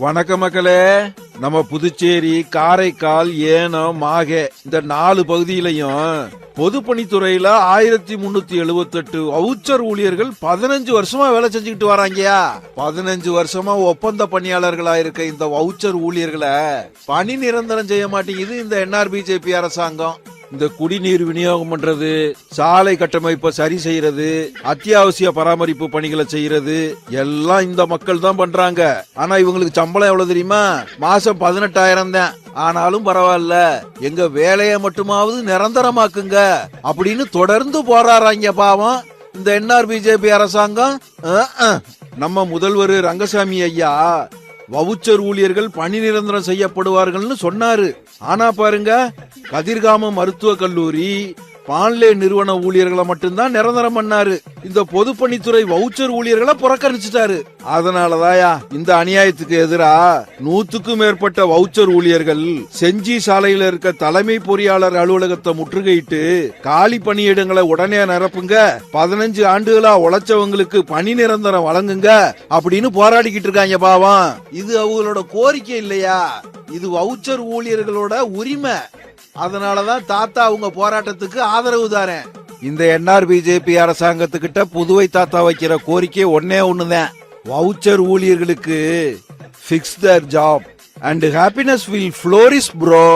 வணக்க மக்களே. நம்ம புதுச்சேரி, காரைக்கால், ஏனம், மாகே இந்த 4 பகுதியிலையும் பொதுப்பணித்துறையில 1378 வவுச்சர் ஊழியர்கள் 15 வருஷமா வேலை செஞ்சுக்கிட்டு வராங்கயா. 15 வருஷமா ஒப்பந்த பணியாளர்களா இருக்க இந்த வவுச்சர் ஊழியர்களை பணி நிரந்தரம் செய்ய மாட்டேங்குது இந்த NRBJP அரசாங்கம். இந்த குடிநீர் விநியோகம் பண்றது, சாலை கட்டமைப்பை சரி செய்யறது, அத்தியாவசிய பராமரிப்பு பணிகளை செய்யறது எல்லாம் இந்த மக்கள் தான் பண்றாங்க. ஆனா இவங்களுக்கு சம்பளம் எவ்வளவு தெரியுமா? மாசம் 18,000 தான். ஆனாலும் பரவாயில்ல, எங்க வேலையை மட்டுமாவது நிரந்தரமாக்குங்க அப்படின்னு தொடர்ந்து போராடுறாங்க பாவம் இந்த NRBJP அரசாங்கம். நம்ம முதல்வர் ரங்கசாமி ஐயா வவுச்சர் ஊழியர்கள் பணி நிரந்தரம் செய்யப்படுவார்கள்னு சொன்னாரு. ஆனா பாருங்க, கதிர்காம மருத்துவ கல்லூரி, பான்லே நிறுவன ஊழியர்களை மட்டும்தான் நிரந்தரம் பண்ணாரு. இந்த பொதுப்பணித்துறை வவுச்சர் ஊழியர்களை புறக்கணிச்சுட்டாரு. அதனாலதாயா இந்த அநியாயத்துக்கு எதிரா 100க்கும் மேற்பட்ட வவுச்சர் ஊழியர்கள் செஞ்சி சாலையில இருக்க தலைமை பொறியாளர் அலுவலகத்தை முற்றுகையிட்டு காலி பணியிடங்களை உடனே நிரப்புங்க, 15 ஆண்டுகளா உழைச்சவங்களுக்கு பணி நிரந்தரம் வழங்குங்க அப்படின்னு போராடிக்கிட்டு இருக்காங்க பாவம். இது அவங்களோட கோரிக்கை இல்லையா, இது வவுச்சர் ஊழியர்களோட உரிமை. அதனாலதான் தாத்தா அவங்க போராட்டத்துக்கு ஆதரவு தாரேன். இந்த NRBJP அரசாங்கத்துக்கிட்ட புதுவை தாத்தா வைக்கிற கோரிக்கை ஒன்னே ஒண்ணுதான். வவுச்சர் ஊழியர்களுக்கு fix there job and happiness will flourish bro.